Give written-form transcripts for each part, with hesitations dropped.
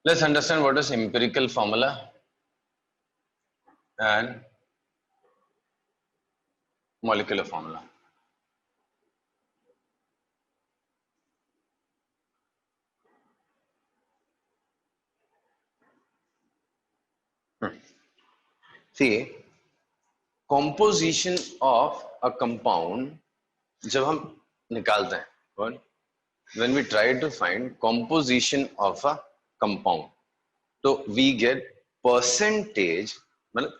Let's understand what is empirical formula and molecular formula. See, composition of a compound जब हम निकालते हैं, when we try to find composition of a compound, तो we get percentage, मतलब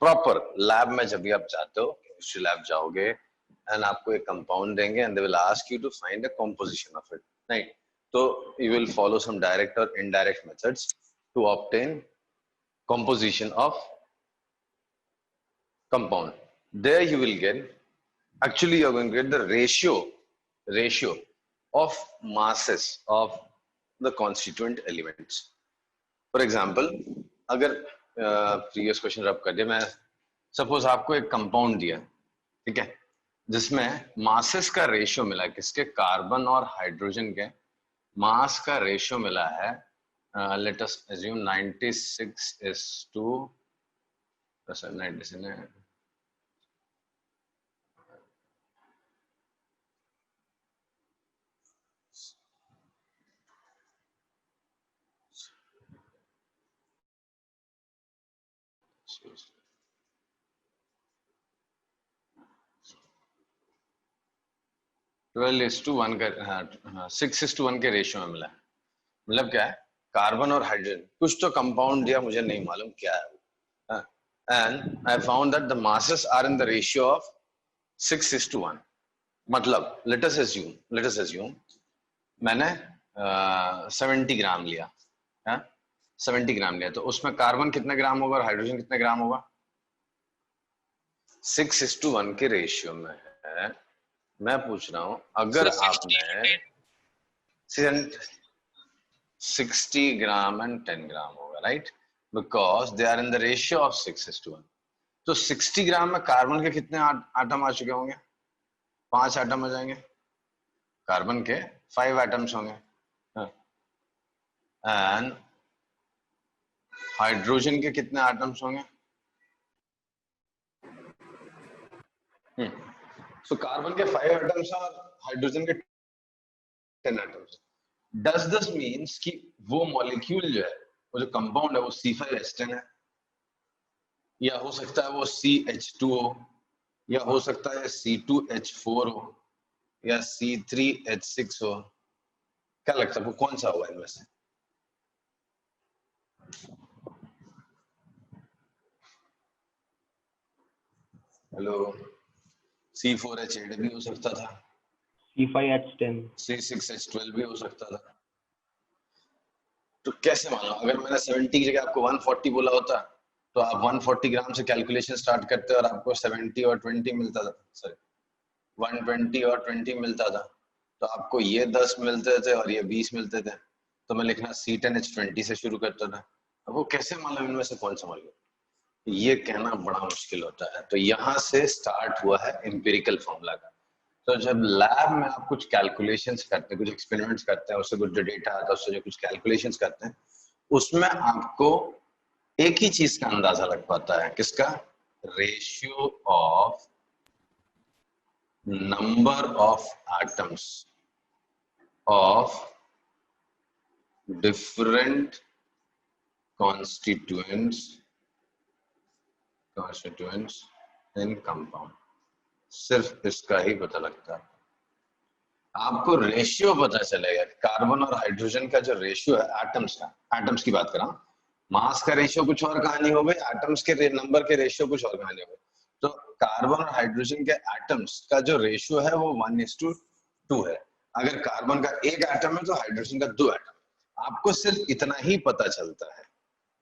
proper lab में जब भी आप जाते हो, केमिस्ट्री लैब जाओगे एंड आपको एक कंपाउंड देंगे and they will ask you to find the composition of it, right? तो you will follow some direct or indirect methods to obtain composition of compound. There you will get, actually you are going to get the ratio of masses of the constituent elements. For example, अगर previous question रब कर दिया, मैं suppose आपको एक compound दिया, ठीक है, जिसमें मासेस का रेशियो मिला, किसके, कार्बन और हाइड्रोजन के मास का रेशियो मिला है, लेट अस अज्यूम 96:2, 96 12:1 का 6:1 के रेशियो में मिला है। मतलब क्या है, कार्बन और हाइड्रोजन, कुछ तो कंपाउंड दिया, मुझे नहीं मालूम क्या है, and I found that the masses are in the ratio of 6:1। मतलब लेट अस अज्यूम मैंने 70 ग्राम लिया, 70 ग्राम लिया, तो उसमें कार्बन कितने ग्राम होगा और हाइड्रोजन कितने ग्राम होगा? 6:1 के रेशियो में है। मैं पूछ रहा हूं, अगर आपने 60 ग्राम एंड 10 ग्राम होगा, right, because they are in the ratio of 6:1। तो 60 ग्राम में कार्बन के कितने आटम आ चुके होंगे? 5 आटम आ जाएंगे। कार्बन के 5 एटम्स होंगे, एंड हाइड्रोजन के कितने एटम्स होंगे? सो कार्बन के 5 एटम्स और हाइड्रोजन के 10 एटम्स। डज दिस मीन्स कि वो मॉलिक्यूल जो है, वो जो कंपाउंड है, वो C5H10 है, या हो सकता है वो CH2 हो, या हो सकता है C2H4 हो, या C3H6 हो? क्या लगता है वो कौन सा होगा इनमें से? हेलो, C4H8 भी हो सकता था, C5H10, C6H12 भी हो सकता था। तो कैसे मानो? अगर मैंने 70 की जगह आपको 140 बोला होता, तो आप 140 ग्राम से कैलकुलेशन स्टार्ट करते और आपको 70 और 20 मिलता था, सॉरी 120 और 20 मिलता था, तो आपको ये 10 मिलते थे और ये 20 मिलते थे, तो मैं लिखना C10H20 से शुरू करता था। अब वो कैसे मालूम इनमें से कौन सा मॉलिक्यूल, ये कहना बड़ा मुश्किल होता है। तो यहाँ से स्टार्ट हुआ है एम्पिरिकल फॉर्मूला का। तो जब लैब में आप कुछ कैलकुलेशंस करते हैं, कुछ एक्सपेरिमेंट्स करते हैं, उससे कुछ जो डेटा आता है उससे जो कुछ कैलकुलेशंस करते हैं, उसमें आपको एक ही चीज का अंदाजा लग पाता है, किसका? Ratio of number of atoms of different constituents in compound. सिर्फ इसका ही पता लगता है। आपको रेशियो पता चलेगा, कार्बन और हाइड्रोजन का जो रेशियो है एटम्स का, एटम्स की बात कर रहा हूं, मास का रेशियो कुछ और कहानी हो गई, एटम्स के नंबर के रेशियो कुछ और कहानी हो गई। तो कार्बन और हाइड्रोजन के एटम्स का जो रेशियो है वो 1:2 है। अगर कार्बन का एक एटम है तो हाइड्रोजन का 2 एटम। आपको सिर्फ इतना ही पता चलता है,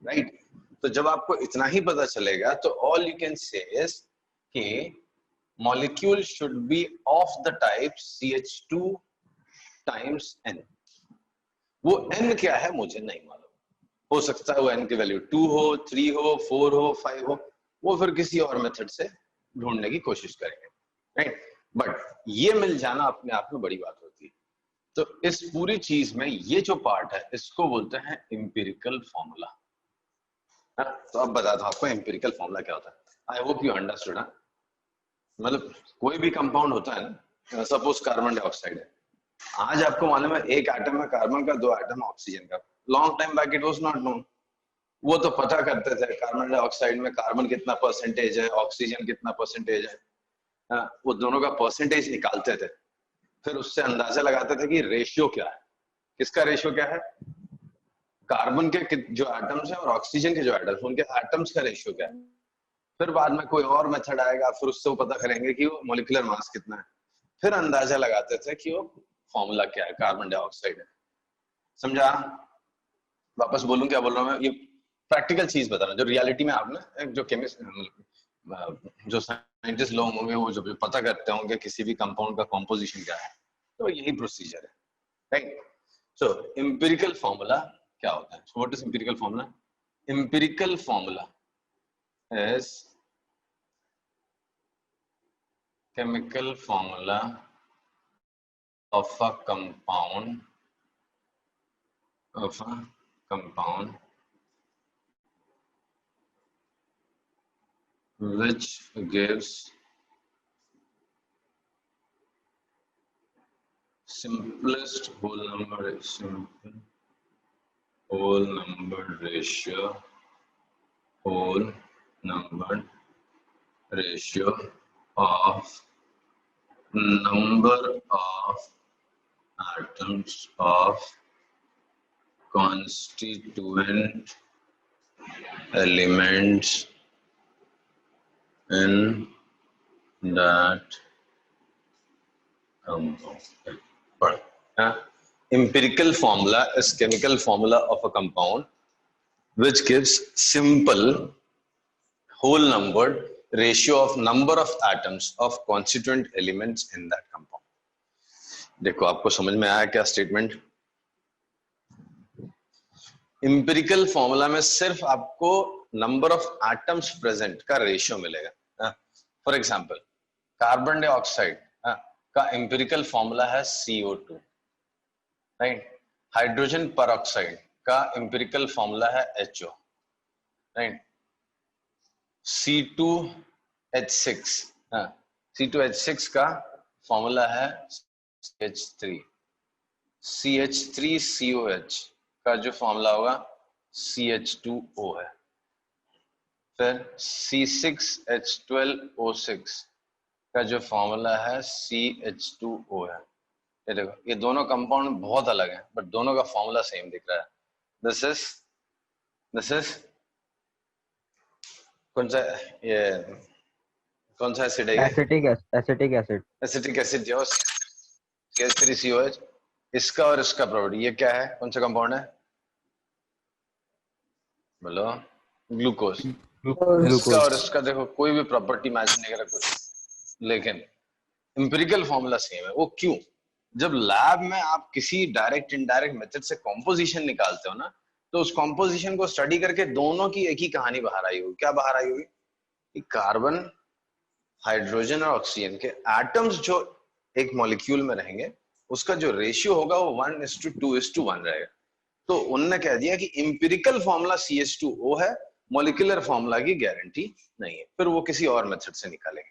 राइट? तो जब आपको इतना ही पता चलेगा तो all you can say is कि molecule should be of the type CH2 times n। वो n क्या है मुझे नहीं मालूम, हो सकता है वो n की वैल्यू 2 हो, 3 हो, 4 हो, 5 हो, वो फिर किसी और मेथड से ढूंढने की कोशिश करेंगे, राइट? बट ये मिल जाना अपने आप में बड़ी बात होती है। तो इस पूरी चीज में ये जो पार्ट है इसको बोलते हैं एम्पिरिकल फॉर्मूला। तो अब बताता हूं आपको एम्पिरिकल फॉर्मूला क्या होता है। I hope you understood. मतलब कोई भी कंपाउंड होता है ना, सपोज कार्बन डाइऑक्साइड है, आज आपको मालूम है एक एटम है कार्बन का, दो एटम ऑक्सीजन का। Long time back it was not known. वो तो पता करते थे कार्बन डाइऑक्साइड में कार्बन कितना परसेंटेज है, ऑक्सीजन कितना परसेंटेज है, वो दोनों का परसेंटेज निकालते थे। फिर उससे अंदाजा लगाते थे कि रेशियो क्या है। किसका रेशियो क्या है? कार्बन के जो एटम्स है और ऑक्सीजन के जो एटम्स, उनके एटम्स का रेशियो क्या है। फिर बाद में कोई और मेथड आएगा, फिर उससे वो पता करेंगे कि वो मोलिकुलर मास कितना है। फिर अंदाजा लगाते थे कि वो फॉर्मूला क्या है, कार्बन डाइऑक्साइड है। समझा? वापस बोलूं क्या बोल रहा हूं मैं? ये प्रैक्टिकल चीज बता रहा हूं जो रियलिटी में आपने, जो केमिस्ट, जो साइंटिस्ट लोग होंगे वो जो भी पता करते होंगे किसी भी कंपाउंड का कॉम्पोजिशन क्या है, तो यही प्रोसीजर है, राइट? सो एम्पिरिकल फॉर्मूला क्या होता है? What is empirical formula? Empirical formula is chemical formula of a compound which gives simplest whole number ratio of number of atoms of constituent elements in that compound. Empirical formula is chemical formula of a compound which gives simple whole numbered ratio of number of atoms of constituent elements in that compound. देखो आपको समझ में आया क्या statement? Empirical formula में सिर्फ आपको number of atoms present का रेशियो मिलेगा। फॉर एग्जांपल कार्बन डाइऑक्साइड का इंपेरिकल फॉर्मूला है CO2, राइट? हाइड्रोजन परऑक्साइड का इंपेरिकल फॉर्मूला है HO, राइट? C2H6, C2H6 का फॉर्मूला है CH3, CH3COH का जो फॉर्मूला होगा CH2O है। फिर C6H12O6 का जो फॉर्मूला है CH2O है। ये देखो, ये दोनों कंपाउंड बहुत अलग हैं बट दोनों का फॉर्मूला सेम दिख रहा है। दिस इज कौन सा, ये कौन सा एसिड है? Acetic acid. एसिटिक एसिड जो CH3COH, इसका और इसका प्रॉपर्टी ये क्या है? कौन सा कंपाउंड है? बोलो। ग्लूकोज। इसका और इसका देखो कोई भी प्रॉपर्टी मैच नहीं कर कुछ, लेकिन एम्पिरिकल फॉर्मूला सेम है। वो क्यों? जब लैब में आप किसी डायरेक्ट इनडायरेक्ट मेथड से कॉम्पोजिशन निकालते हो ना, तो उस कॉम्पोजिशन को स्टडी करके दोनों की एक ही कहानी बाहर आई होगी। क्या बाहर आई होगी? कि कार्बन, हाइड्रोजन और ऑक्सीजन के एटम्स जो एक मॉलिक्यूल में रहेंगे उसका जो रेशियो होगा वो 1:2:1 रहेगा। तो उन्होंने कह दिया कि इंपिरिकल फॉर्मूला CH2O है, मॉलिक्यूलर फॉर्मूला की गारंटी नहीं है। फिर वो किसी और मेथड से निकालेंगे।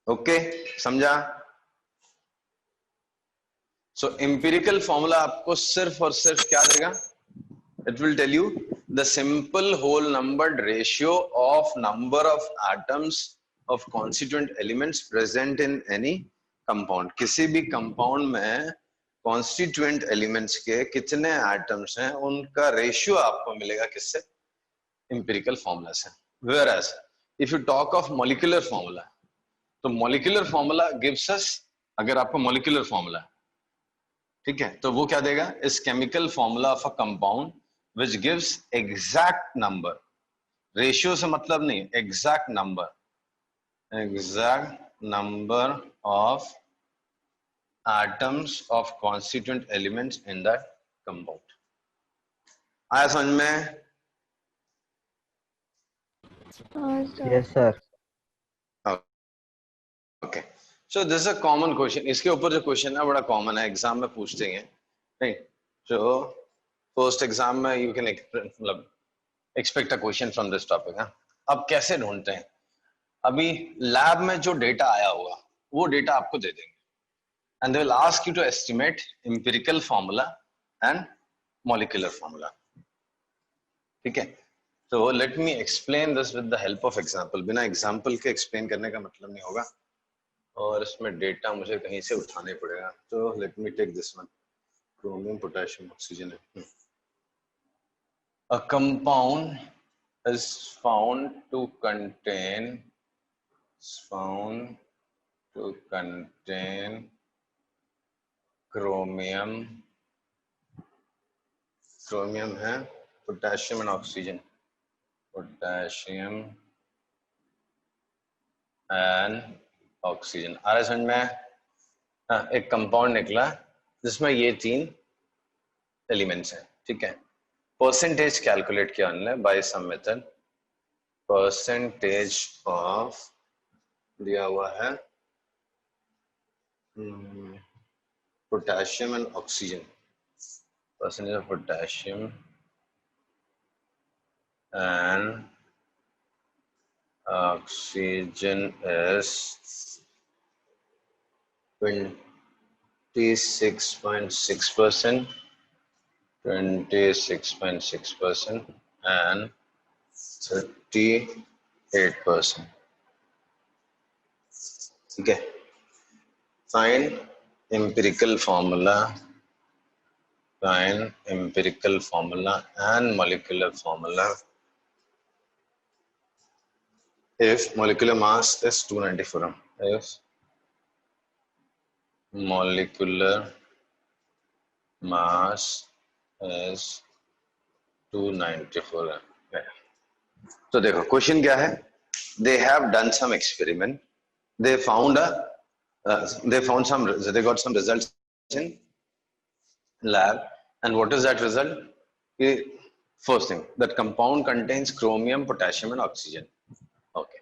ओके, समझा? सो इंपिरिकल फॉर्मूला आपको सिर्फ और सिर्फ क्या देगा? It will tell you the simple whole numbered ratio of number of atoms of constituent elements present in any compound. किसी भी कंपाउंड में कॉन्स्टिट्यूएंट एलिमेंट्स के कितने एटम्स हैं उनका रेशियो आपको मिलेगा किससे? इंपिरिकल फॉर्मूला से। Whereas if you talk of molecular formula, तो मॉलिक्यूलर फॉर्मूला गिव्स अस, अगर आपको मॉलिक्यूलर फॉर्मूला, ठीक है, तो वो क्या देगा? इस chemical formula of a compound which gives exact number, ratio से मतलब नहीं, exact number of atoms of constituent elements in that compound. आया समझ में? Yes sir. Okay, so this a common question, इसके ऊपर जो क्वेश्चन है बड़ा कॉमन है, एग्जाम में पूछते हैं नहीं। सो फर्स्ट एग्जाम में यू कैन मतलब expect a question from this topic. अब कैसे ढूंढते हैं, अभी लैब में जो डेटा आया होगा वो डेटा आपको दे देंगे and they will ask you to estimate empirical formula and molecular formula. ठीक है, so let me explain this with the help of example. बिना example के explain करने का मतलब नहीं होगा, और इसमें डेटा मुझे कहीं से उठाने पड़ेगा। तो let me take this one, chromium, potassium, oxygen. A compound is found to contain chromium है, potassium and oxygen, potassium and oxygen. आ रहा समझ में? हाँ, एक कंपाउंड निकला जिसमें ये 3 एलिमेंट्स हैं। ठीक है, परसेंटेज कैलकुलेट किया हमने by some method. Percentage of दिया हुआ है potassium and oxygen, percentage of potassium and oxygen is 26.6%, 26.6% and 38%. ठीक है, find empirical formula and molecular formula if molecular mass is 294. If molecular mass is 294. तो देखो question क्या है, they have done some experiment, they got some results in lab, and what is that result? First thing, that compound contains chromium, potassium and oxygen. Okay,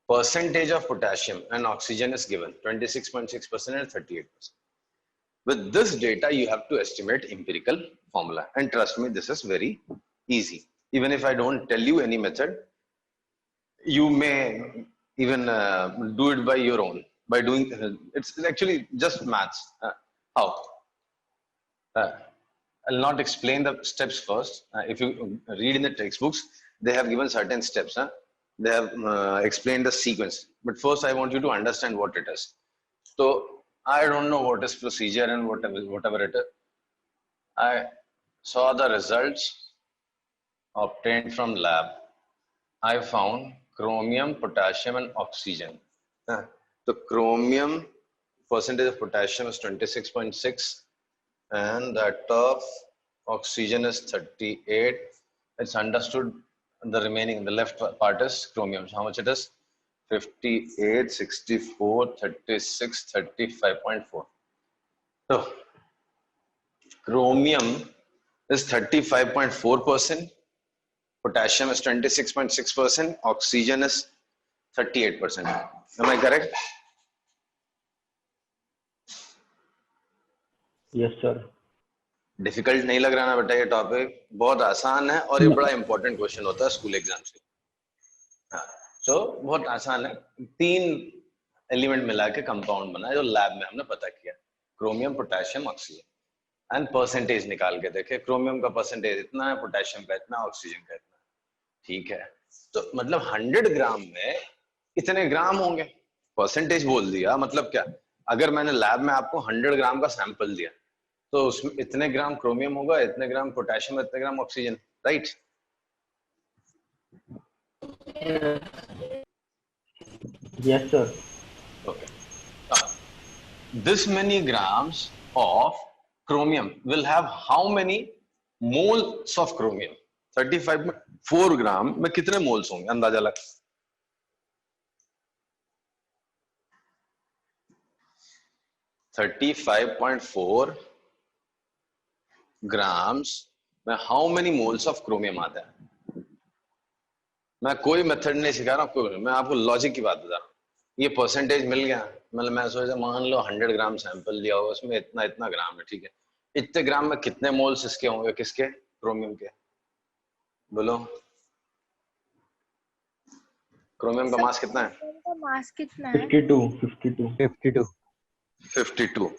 percentage of potassium and oxygen is given 26.6% and 38%. With this data you have to estimate empirical formula, and trust me, this is very easy. Even if I don't tell you any method, you may even do it by your own, by doing it's actually just maths. How? I'll not explain the steps first. If you read in the textbooks, they have given certain steps. They have explained the sequence. But first, I want you to understand what it is. So, I don't know what is procedure and whatever it is. I saw the results obtained from lab. I found chromium, potassium and oxygen. The chromium percentage of potassium is 26.6. and that of oxygen is 38. It's understood the remaining, the left part is chromium. So how much it is? 58, 64, 36, 35.4. So chromium is 35.4%, potassium is 26.6%, oxygen is 38%. Am I correct? Yes sir. Difficult नहीं लग रहा ना बेटा? ये topic बहुत आसान है और ये बड़ा इंपॉर्टेंट क्वेश्चन होता है स्कूल एग्जाम्स में। हाँ, तो बहुत आसान है। 3 एलिमेंट मिला के कंपाउंड बना जो लैब में हमने पता किया, chromium, potassium, oxygen, and percentage निकाल के देखे। क्रोमियम का परसेंटेज इतना है, पोटेशियम का इतना, ऑक्सीजन का इतना। ठीक है, तो मतलब 100 ग्राम में इतने ग्राम होंगे, परसेंटेज बोल दिया। मतलब क्या, अगर मैंने लैब में आपको 100 ग्राम का सैंपल दिया तो उसमें इतने ग्राम क्रोमियम होगा, इतने ग्राम पोटेशियम, इतने gram oxygen, right? Yes sir. Okay, this many grams of chromium will have how many moles of chromium? 35.4 ग्राम में कितने मोल्स होंगे, अंदाजा लगा? .4 grams में how many moles of chromium आता है? मैं कोई मेथड नहीं सिखा रहा हूँ, मैं आपको लॉजिक की बात बता रहा हूँ। ये परसेंटेज मिल गया। मतलब मैं सोचा मान लो 100 ग्राम सैंपल लिया होगा, उसमें इतना इतना ग्राम है, ठीक है, इतने ग्राम में कितने मोल्स इसके होंगे, किसके, क्रोमियम के, बोलो। क्रोमियम का मास कितना है? क्रोमियम का मास कितना है? 52 52।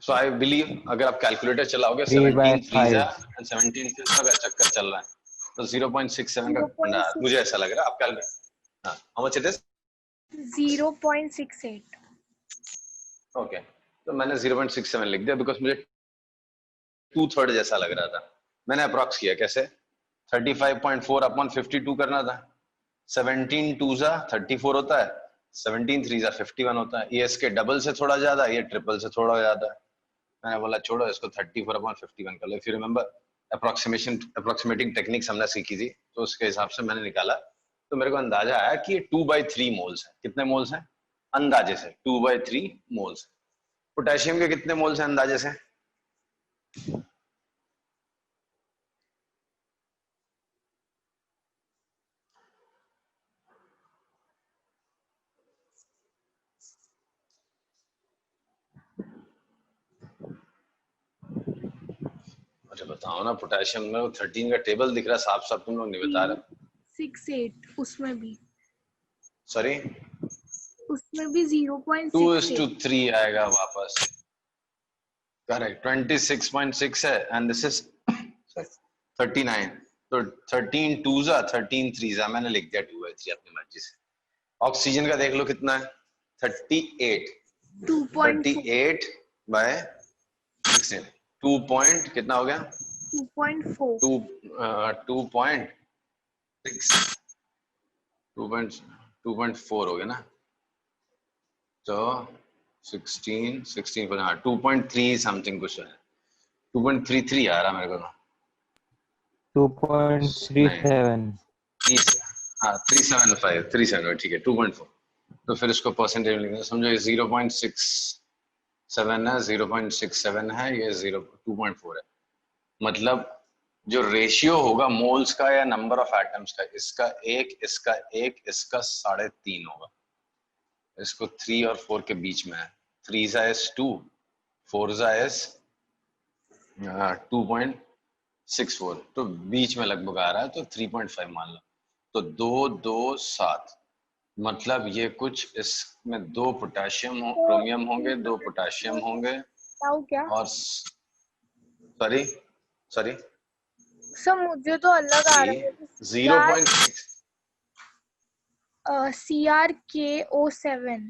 सो आई बिलीव अगर आप कैलकुलेटर चलाओगे 17 फ्रीजा एंड 17 फ्रीजा का चक्कर चल रहा है तो 0.67 का फंडा, मुझे ऐसा लग रहा है। आप कैलकुलेट, हाँ, how much it is? 0.68। Okay, तो मैंने 0.67 लिख दिया बिकॉज मुझे 2/3 जैसा लग रहा था। मैंने अप्रॉक्स किया, कैसे, 35.4 अपॉन 52 करना था। 17 2 34 होता है, 17 3 51 होता है। ये इसके डबल से थोड़ा ज्यादा, ये ट्रिपल से थोड़ा ज्यादा है। मैंने बोला छोड़ो इसको 34 अपॉन 51 कर लो। फिर रिमेंबर अप्रोक्सीमेटिंग टेक्निक्स हमने सीखी थी, तो उसके हिसाब से मैंने निकाला, तो मेरे को अंदाजा आया कि ये 2/3 मोल्स है। कितने मोल्स हैं अंदाजे से? 2/3 मोल्स। पोटेशियम के कितने मोल्स हैं अंदाजे से? अरे बताओ ना, पोटेशियम में 13 का टेबल दिख रहा है साफ साफ, तुम लोग नहीं बता रहे। 68 उसमें भी सॉरी, 0.68। 2:3 आएगा वापस। करेक्ट, 26.6 है एंड दिस इज 39। तो 13 2 13 3 मैंने लिख दिया 2/3 अपनी मर्जी से। ऑक्सीजन का देख लो कितना है, 38। 38 बाय 16, 2 पॉइंट कितना हो गया? 2.4। 2.4 हो गया ना, तो 16 पर, हाँ 2.3 समथिंग कुछ है, 2.33 आ रहा मेरे को। 2.37 हाँ 375 ठीक है, 2.4। तो फिर इसको परसेंटेज लिखना, समझो ये 0.67 है, 0.67 है, ये 2.4 है। मतलब जो रेशियो होगा मोल्स का या नंबर ऑफ एटम्स का, इसका 1, इसका 1, इसका 3.5 होगा। इसको 3 और 4 के बीच में है। 3 is 2, 4 is 2.64, तो बीच में लगभग आ रहा है, तो 3.5 मान लो। तो 2 2 7, मतलब ये कुछ इसमें 2 पोटेशियम क्रोमियम होंगे, 2 पोटेशियम होंगे, क्या? और सॉरी सर मुझे तो अलग आ रहा है। 0.6 CrKO7,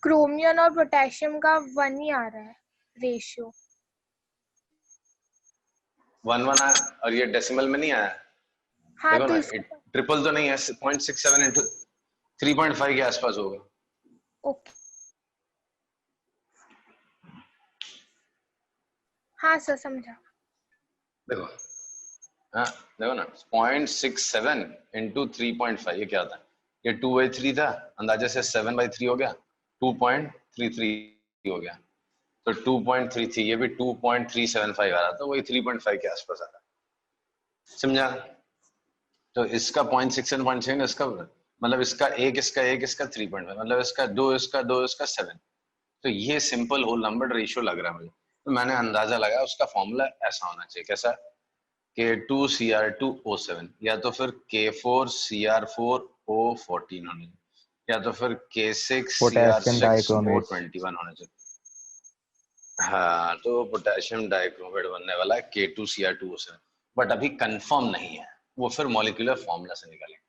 क्रोमियम और पोटेशियम का 1 ही आ रहा है रेशियो। 1 है, और ये डेसिमल में नहीं आया। हाँ, देखो तो ना, ट्रिपल तो नहीं है, 0.67 इंटू 3.5 के आसपास होगा। ओके, हाँ सर समझा। देखो, हाँ देखो ना, 0.67 इंटू 3.5, ये क्या था? ये 2/3 था, अंदाजे से 7/3 हो गया, 2.33 हो गया, तो 2.33, ये भी 2.375 आ रहा था, वही 3.5 के आसपास आ रहा, समझा? तो इसका 0.67 इसका, मतलब इसका 1, इसका 1, इसका 3.5, मतलब इसका 2, इसका 2, इसका 7। तो ये सिंपल होल नंबर रेशियो लग रहा है मुझे। तो मैंने अंदाजा लगाया उसका फॉर्मूला ऐसा होना चाहिए, कैसा? K2Cr2O7, या तो फिर K4Cr4O14 होना चाहिए, या तो फिर K6Cr6O21 होना चाहिए। हाँ, तो पोटेशियम डाइक्रोमेट बनने वाला है K2Cr2O7, बट अभी कंफर्म नहीं है, वो फिर मॉलिक्यूलर फॉर्मूला से निकालेंगे।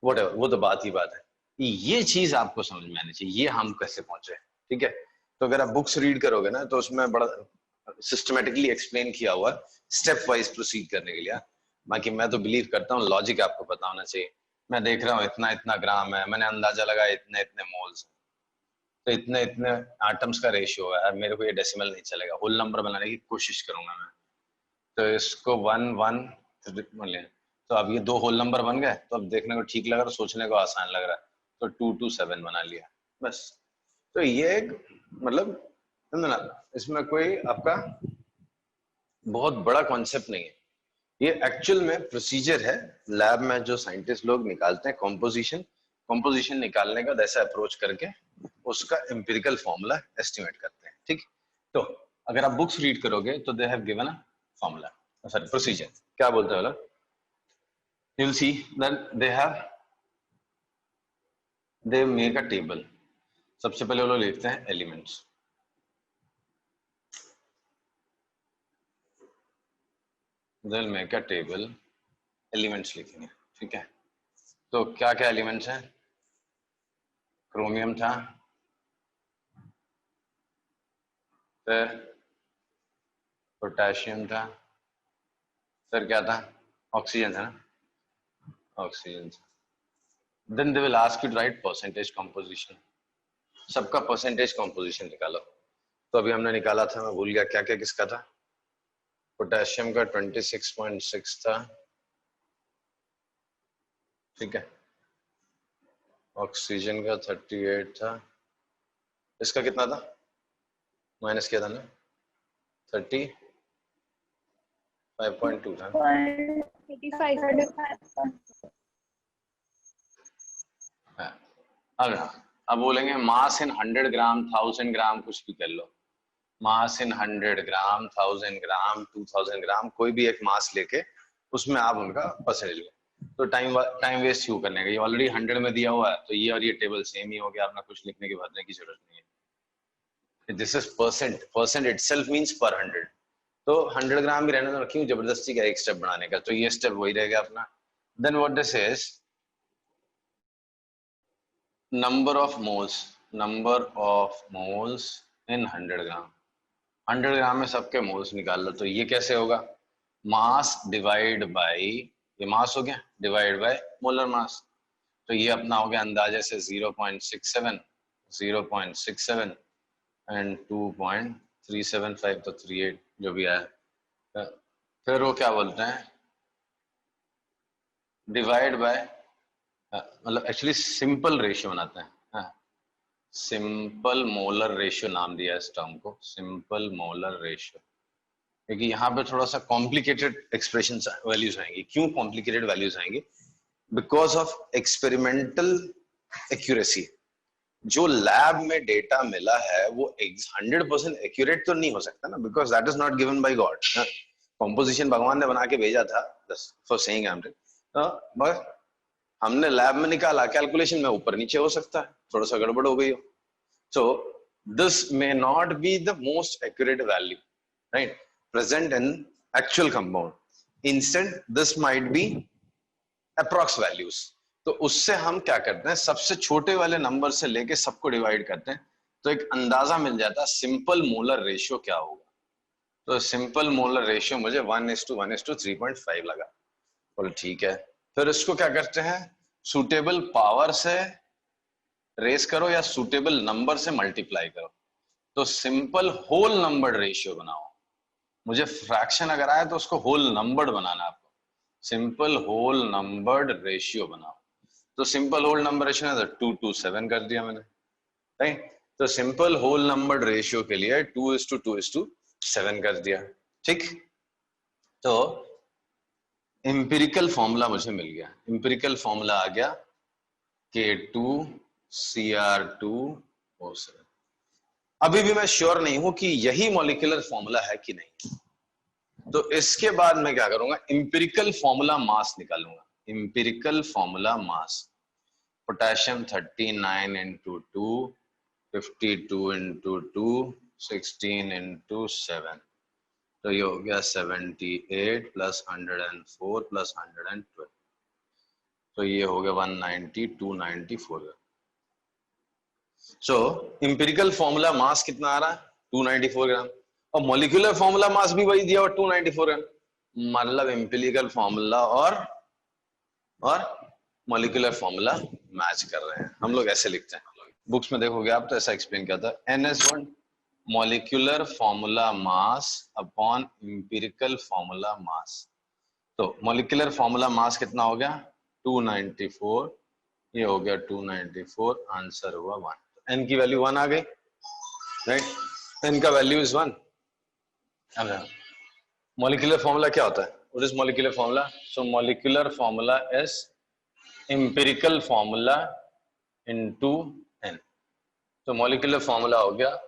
व्हाटएवर, वो तो बात ही बात है। ये चीज आपको समझ में आनी चाहिए, ये हम कैसे पहुंचे, ठीक है? तो अगर आप बुक्स रीड करोगे ना, तो उसमें बड़ा सिस्टमेटिकली एक्सप्लेन किया हुआ, स्टेप वाइज प्रोसीड करने के लिए। बाकी मैं तो बिलीव करता हूँ लॉजिक आपको पता होना चाहिए। मैं देख रहा हूँ इतना इतना ग्राम है, मैंने अंदाजा लगाया इतने इतने मोल्स, तो इतने इतने एटम्स का रेशियो है, मेरे को ये डेसिमल नहीं चलेगा, होल नंबर बनाने की कोशिश करूंगा मैं। तो इसको 1 1 मान लिया, तो अब ये 2 होल नंबर बन गए, तो अब देखने को ठीक लग रहा है, सोचने को आसान लग रहा है, तो 2 2 7 बना लिया बस। तो ये एक, मतलब समझो ना, इसमें कोई आपका बहुत बड़ा कॉन्सेप्ट नहीं है, ये एक्चुअल में प्रोसीजर है लैब में जो साइंटिस्ट लोग निकालते हैं कॉम्पोजिशन निकालने का ऐसा अप्रोच करके उसका एम्पिरिकल फॉर्मूला एस्टिमेट करते हैं। ठीक, तो अगर आप बुक्स रीड करोगे तो they have given a formula, sorry procedure, क्या बोलते हैं लोग, you will see that they make a table. सबसे पहले वो लोग लिखते हैं elements, they'll make a table, elements लिखेंगे। ठीक है, तो क्या क्या एलिमेंट्स हैं, क्रोमियम था, फिर पोटेशियम था, फिर क्या था, ऑक्सीजन था ना, ऑक्सीजन था। Then they will ask you to write percentage composition, सबका परसेंटेज कंपोजिशन निकालो। तो अभी हमने निकाला था, मैं भूल गया क्या क्या किसका था, पोटेशियम का 26.6 था, ठीक है, ऑक्सीजन का 38 था, इसका कितना था, माइनस किया था ना, 35.2 था। अब बोलेंगे मास इन 100 ग्राम 1000 ग्राम कुछ भी कर लो, मास इन 100 ग्राम 1000 ग्राम 2000 ग्राम कोई भी एक मास लेके उसमें आप उनका परसेंटेज लो। तो टाइम वेस्ट क्यों करने का, ये ऑलरेडी 100 में दिया हुआ है, तो ये और ये टेबल सेम ही हो गया, अपना कुछ लिखने की भरने की जरूरत नहीं है। This is percent itself means पर 100, तो 100 ग्राम भी रहने दो, क्यों जबरदस्ती का एक स्टेप बनाने का, तो ये स्टेप वही रहेगा अपना। Then what this is number of moles in 100 gram, 100 gram में सबके मोल्स निकाल लो, तो ये कैसे होगा, मास डिवाइड बाय, ये मास हो गया डिवाइड बाय मोलर मास, तो ये अपना हो गया अंदाजे से 0.67 एंड 2.375, तो 38 जो भी आया। फिर वो क्या बोलते हैं, डिवाइड बाय, मतलब एक्चुअली सिंपल रेशियो बनाते हैं, सिंपल मोलर रेशियो नाम दिया है इस टर्म को, सिंपल मोलर रेशियो, क्योंकि यहाँ पे थोड़ा सा कॉम्प्लिकेटेड एक्सप्रेशन वैल्यूज आएंगी। क्यों कॉम्प्लिकेटेड वैल्यूज आएंगी, बिकॉज ऑफ एक्सपेरिमेंटल एक्यूरेसी। जो लैब में डेटा मिला है वो 100% एक्यूरेट तो नहीं हो सकता ना, because that is not given by God. Composition भगवान ने बना के भेजा था, फॉर सेइंग आई एम, बस हमने लैब में निकाला, कैलकुलेशन में ऊपर नीचे हो सकता है, थोड़ा सा गड़बड़ हो गई हो, so this may not be the most accurate value, right, present in actual compound, instead this might be approx values। तो उससे हम क्या करते हैं, सबसे छोटे वाले नंबर से लेके सबको डिवाइड करते हैं, तो एक अंदाजा मिल जाता है सिंपल मोलर रेशियो क्या होगा। तो सिंपल मोलर रेशियो मुझे 1:1:3.5 लगा, बोलो ठीक है। फिर इसको क्या करते हैं, सूटेबल पावर से रेस करो या सूटेबल नंबर से मल्टीप्लाई करो, तो सिंपल होल नंबर रेशियो बनाओ। मुझे फ्रैक्शन अगर आए तो उसको होल नंबर्ड बनाना, आपको सिंपल होल नंबर्ड रेशियो बनाओ। तो सिंपल होल नंबर रेशियो है 2:7 कर दिया मैंने, राइट। तो सिंपल होल नंबर्ड रेशियो के लिए 2:2:7 कर दिया, ठीक। तो एम्पिरिकल फॉर्मूला मुझे मिल गया, एम्पिरिकल फॉर्मूला आ गया K2Cr2O7। अभी भी मैं श्योर नहीं हूं कि यही मॉलिक्यूलर फॉर्मूला है कि नहीं, तो इसके बाद मैं क्या करूंगा, एम्पिरिकल फॉर्मूला मास निकालूंगा। Empirical formula mass, potassium 39 into 2, 52 into 2, 16 into 7, तो ये हो गया 78 + 104 + 112, तो ये हो गया 190, 294। सो इंपिरिकल फॉर्मूला मास कितना आ रहा है, 294 ग्राम, और मॉलिक्यूलर फॉर्मूला मास भी वही दिया हुआ 294 ग्राम। मतलब इंपिरिकल फॉर्मूला और मॉलिक्यूलर फॉर्मूला मैच कर रहे हैं। हम लोग ऐसे लिखते हैं, बुक्स में देखोगे आप तो ऐसा एक्सप्लेन किया था, NS1 molecular formula mass upon empirical formula mass. तो मॉलिक्यूलर फॉर्मूला मास कितना हो गया 294, ये हो गया 294, आंसर हुआ 1। n की वैल्यू 1 आ गई, राइट, n का वैल्यू इज 1। अब मॉलिक्यूलर फॉर्मूला क्या होता है, What is molecular formula? So molecular formula is empirical formula into n. तो molecular formula हो गया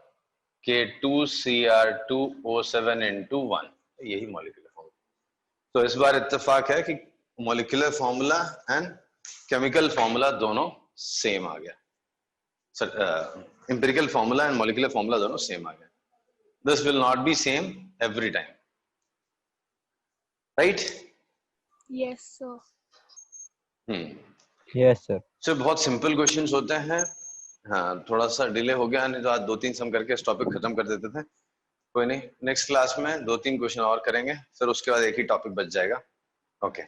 K2Cr2O7 into 1, यही molecular formula. तो इस बार इत्तेफाक है कि molecular formula and chemical formula दोनों same आ गया. Empirical formula and molecular formula दोनों same आ गया. This will not be same every time, right? Yes sir. Yes sir. So बहुत simple questions होते हैं. हाँ, थोड़ा सा डिले हो गया, नहीं तो आज 2-3 सम करके इस टॉपिक खत्म कर देते थे. कोई नहीं, नेक्स्ट क्लास में 2-3 क्वेश्चन और करेंगे, फिर उसके बाद एक ही टॉपिक बच जाएगा. ओके.